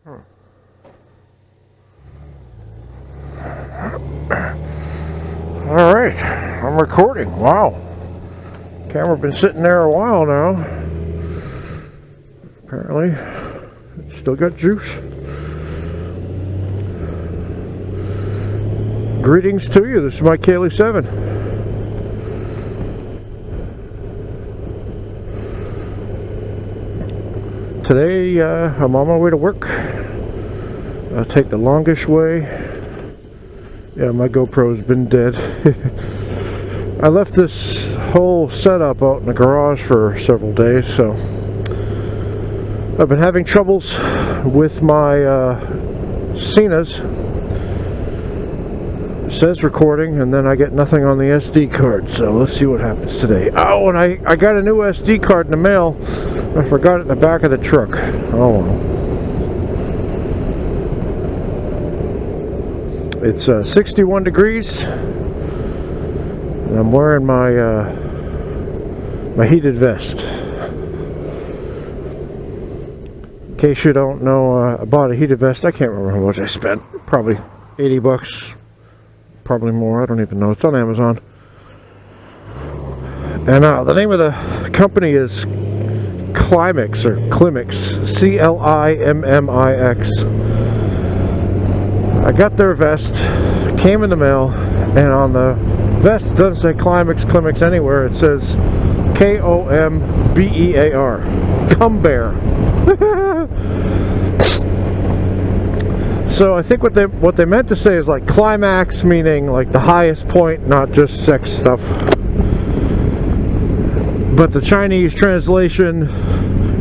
All right, I'm recording. Wow, camera been sitting there a while now. Apparently, it's still got juice. Greetings to you. This is my Kaylee 7. Today, I'm on my way to work. I'll take the longish way. Yeah, my GoPro's been dead. I left this whole setup out in the garage for several days, so I've been having troubles with my Senas. It says recording, and then I get nothing on the SD card, so let's see what happens today. Oh, and I got a new SD card in the mail. I forgot it in the back of the truck. Oh well. It's 61 degrees, and I'm wearing my my heated vest. In case you don't know, I bought a heated vest. I can't remember how much I spent. Probably 80 bucks, probably more. I don't even know. It's on Amazon. And the name of the company is Climmix or Climmix, C-L-I-M-M-I-X. I got their vest, came in the mail, and on the vest it doesn't say Climmix anywhere. It says K-O-M-B-E-A-R, Combear. So I think what they meant to say is like climax, meaning like the highest point, not just sex stuff. But the Chinese translation,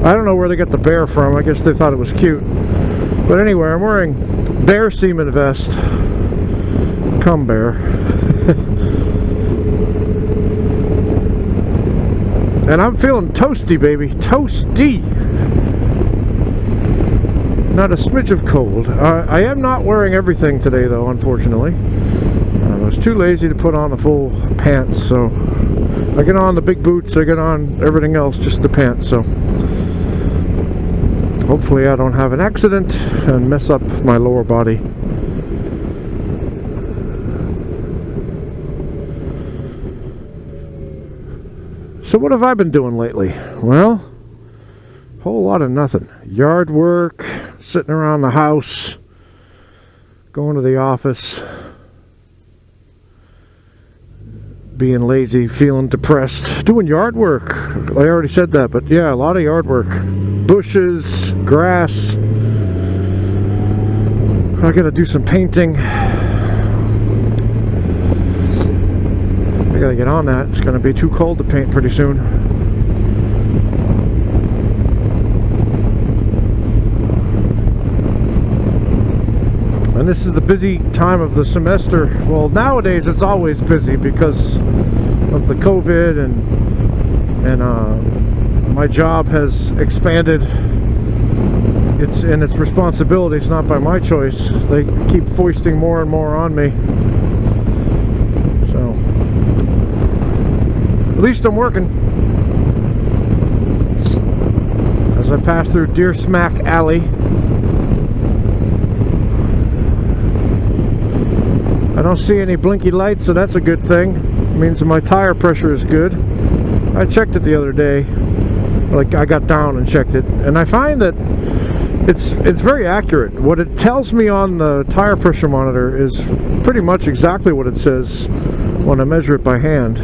I don't know where they got the bear from. I guess they thought it was cute. But anyway, I'm wearing bear semen vest. Come bear. And I'm feeling toasty, baby. Toasty. Not a smidge of cold. I am not wearing everything today, though, unfortunately. I was too lazy to put on the full pants, so I get on the big boots, I get on everything else, just the pants, so hopefully I don't have an accident and mess up my lower body. So what have I been doing lately? Well, a whole lot of nothing. Yard work, sitting around the house, going to the office, being lazy, feeling depressed, doing yard work. I already said that, but yeah, a lot of yard work. Bushes, grass. I gotta do some painting. I gotta get on that. It's gonna be too cold to paint pretty soon. And this is the busy time of the semester. Well, nowadays it's always busy because of the COVID and my job has expanded its responsibilities, not by my choice. They keep foisting more and more on me. So at least I'm working. As I pass through Deer Smack Alley, I don't see any blinky lights, so that's a good thing. It means that my tire pressure is good. I checked it the other day. Like, I got down and checked it, and I find that it's very accurate. What it tells me on the tire pressure monitor is pretty much exactly what it says when I measure it by hand.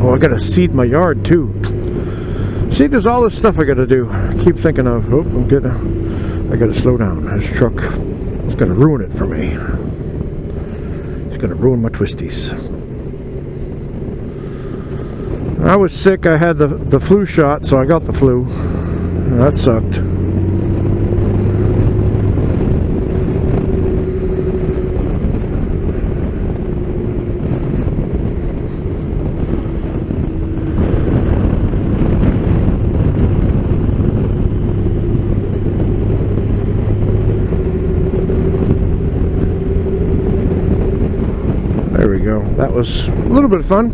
Oh, I gotta seed my yard too. See, there's all this stuff I gotta do. I keep thinking of, oh, I gotta slow down. This truck is gonna ruin it for me. It's gonna ruin my twisties. I was sick. I had the flu shot, so I got the flu. That sucked. go. That was a little bit of fun.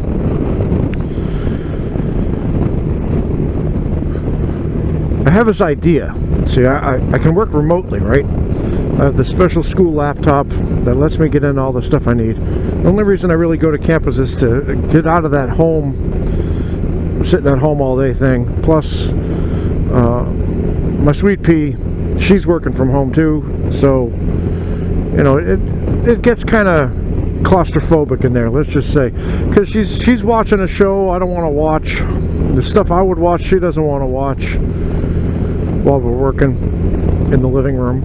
I have this idea. See, I can work remotely, right? I have the special school laptop that lets me get in all the stuff I need. The only reason I really go to campus is to get out of that home, sitting at home all day thing. Plus, my sweet pea, she's working from home too, so you know it gets kind of claustrophobic in there. Let's just say, because she's watching a show I don't want to watch. The stuff I would watch, she doesn't want to watch while we're working in the living room.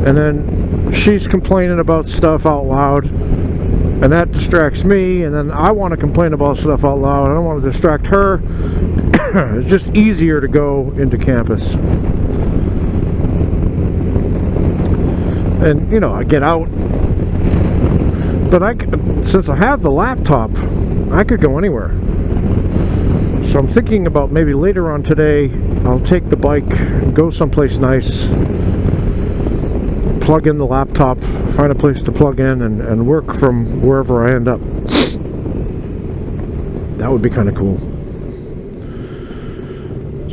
And then she's complaining about stuff out loud, and that distracts me, and then I want to complain about stuff out loud. I don't want to distract her. It's just easier to go into campus. And, you know, I get out. But since I have the laptop, I could go anywhere. So I'm thinking about maybe later on today, I'll take the bike and go someplace nice, plug in the laptop, find a place to plug in, and work from wherever I end up. That would be kind of cool.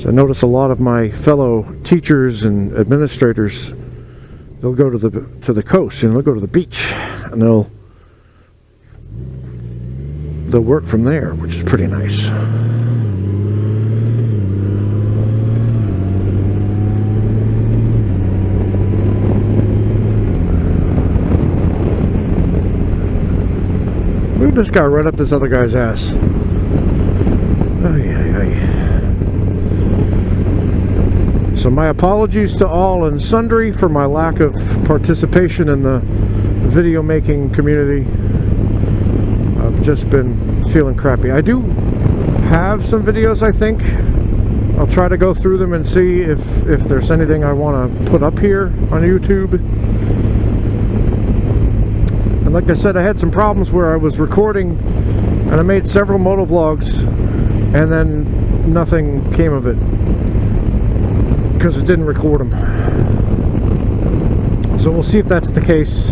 So I notice a lot of my fellow teachers and administrators, they'll go to the coast, and they'll go to the beach, and they'll work from there, which is pretty nice. Move this guy right up this other guy's ass. So my apologies to all and sundry for my lack of participation in the video making community. I've just been feeling crappy. I do have some videos, I think. I'll try to go through them and see if there's anything I want to put up here on YouTube. And like I said, I had some problems where I was recording and I made several motovlogs and then nothing came of it because it didn't record them. So we'll see if that's the case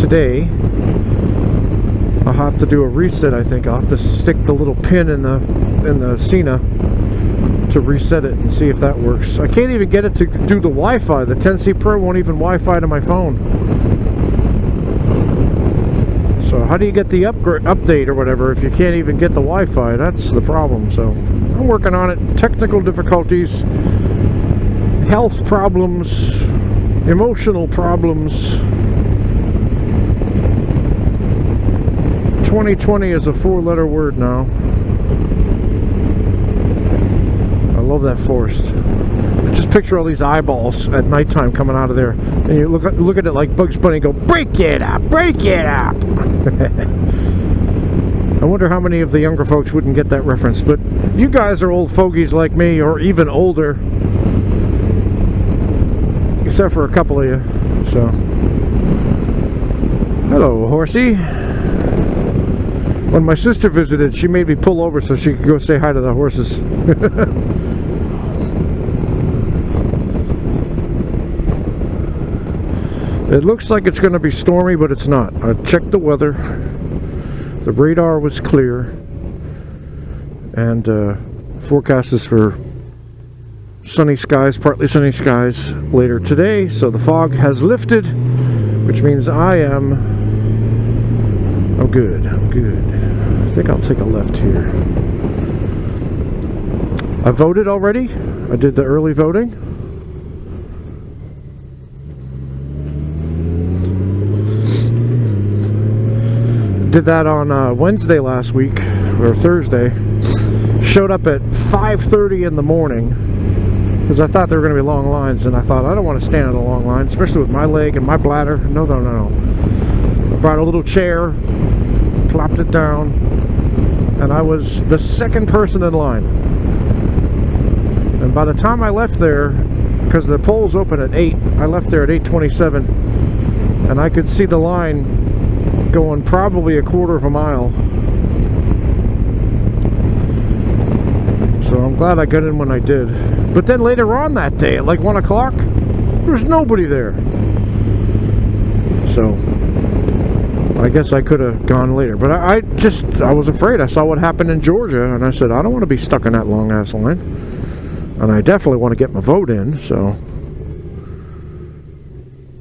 today. I'll have to do a reset, I think. I'll have to stick the little pin in the Sena to reset it and see if that works. I can't even get it to do the Wi-Fi. The 10C Pro won't even Wi-Fi to my phone. So how do you get the update or whatever if you can't even get the Wi-Fi? That's the problem. So I'm working on it. Technical difficulties, health problems, emotional problems. 2020 is a 4-letter word now. I love that forest. Just picture all these eyeballs at nighttime coming out of there, and you look at it like Bugs Bunny and go, break it up, break it up. I wonder how many of the younger folks wouldn't get that reference, but you guys are old fogies like me, or even older, except for a couple of you. So hello, horsey. When my sister visited, she made me pull over so she could go say hi to the horses. It looks like it's going to be stormy, but it's not. I checked the weather. The radar was clear. And forecast is for sunny skies, partly sunny skies later today. So the fog has lifted, which means I'm good. I'm good. I think I'll take a left here. I voted already. I did the early voting. Did that on Wednesday last week, or Thursday. Showed up at 5:30 in the morning because I thought there were going to be long lines, and I thought I don't want to stand in a long line, especially with my leg and my bladder. No. I brought a little chair, plopped it down, and I was the second person in line. And by the time I left there, because the polls open at 8, I left there at 8:27, and I could see the line going probably a quarter of a mile. So I'm glad I got in when I did. But then later on that day at like 1 o'clock, there was nobody there. So I guess I could have gone later, but I was afraid. I saw what happened in Georgia, and I said, I don't want to be stuck in that long-ass line. And I definitely want to get my vote in, so...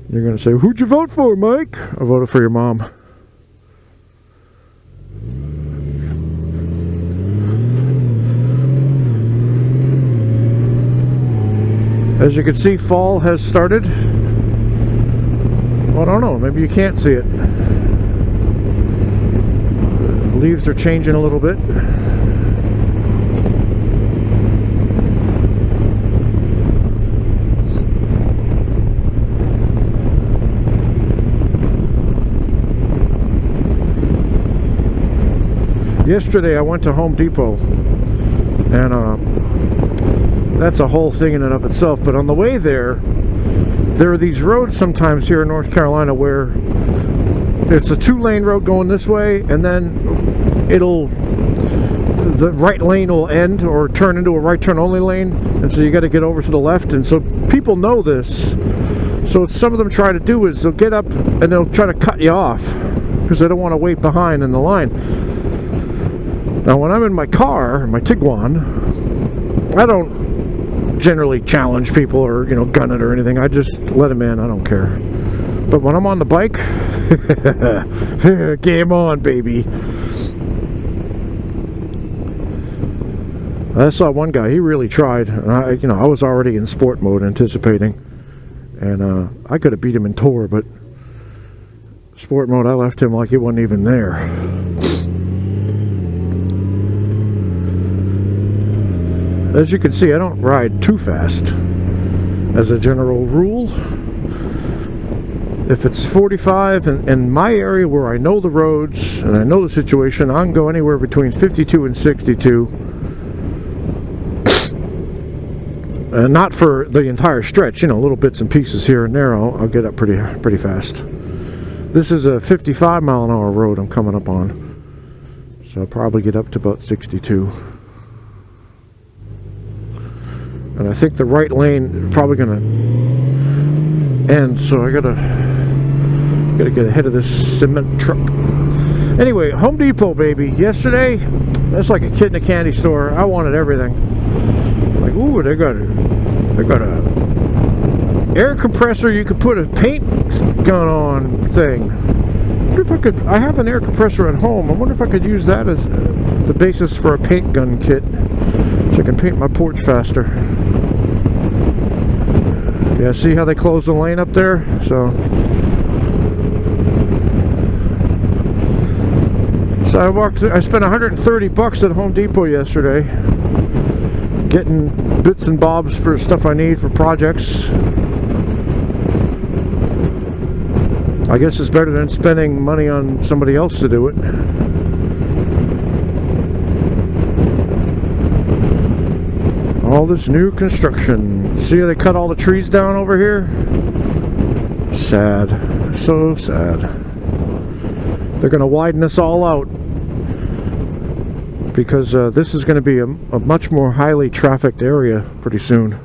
You're going to say, who'd you vote for, Mike? I voted for your mom. As you can see, fall has started. Well, I don't know, maybe you can't see it. The leaves are changing a little bit. Yesterday I went to Home Depot, and that's a whole thing in and of itself, but on the way there are these roads sometimes here in North Carolina where it's a 2-lane road going this way, and then the right lane will end or turn into a right turn only lane, and so you got to get over to the left. And so people know this, so what some of them try to do is they'll get up and they'll try to cut you off because they don't want to wait behind in the line. Now when I'm in my car, my Tiguan, I don't generally challenge people or, you know, gun it or anything. I just let them in. I don't care. But when I'm on the bike, game on, baby. I saw one guy, he really tried. And I was already in sport mode anticipating. And I could have beat him in tour, but sport mode, I left him like he wasn't even there. As you can see, I don't ride too fast as a general rule. If it's 45 in my area where I know the roads and I know the situation, I can go anywhere between 52 and 62. And not for the entire stretch, you know, little bits and pieces here and there, I'll get up pretty fast. This is a 55-mile-an-hour road I'm coming up on, so I'll probably get up to about 62. And I think the right lane is probably going to end, so I gotta get ahead of this cement truck. Anyway, Home Depot, baby. Yesterday, that's like a kid in a candy store. I wanted everything. Like, ooh, they got a air compressor you could put a paint gun on thing. I wonder if I could. I have an air compressor at home. I wonder if I could use that as the basis for a paint gun kit, so I can paint my porch faster. Yeah, see how they close the lane up there? So I spent $130 at Home Depot yesterday, getting bits and bobs for stuff I need for projects. I guess it's better than spending money on somebody else to do it. All this new construction. See how they cut all the trees down over here? Sad. So sad. They're going to widen this all out because this is going to be a much more highly trafficked area pretty soon.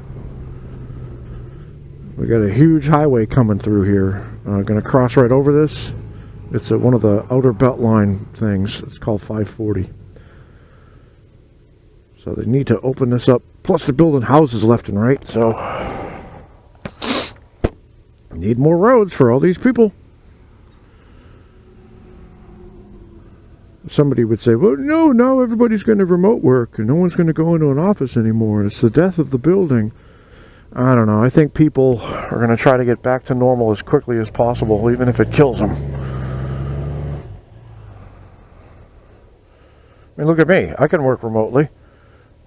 We got a huge highway coming through here. Going to cross right over this. It's one of the outer belt line things. It's called 540. So they need to open this up. Plus they're building houses left and right, so need more roads for all these people. Somebody would say, well, no, now everybody's going to remote work and no one's going to go into an office anymore. It's the death of the building. I don't know. I think people are going to try to get back to normal as quickly as possible, even if it kills them. I mean, look at me. I can work remotely,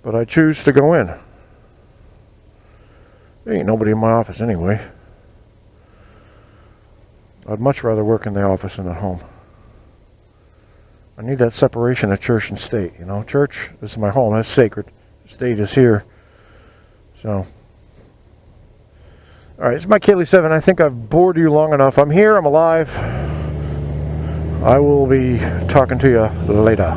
but I choose to go in. There ain't nobody in my office anyway. I'd much rather work in the office than at home. I need that separation of church and state, you know. Church, this is my home, that's sacred. State is here. So, alright, it's my Kaylee 7. I think I've bored you long enough. I'm here, I'm alive. I will be talking to you later.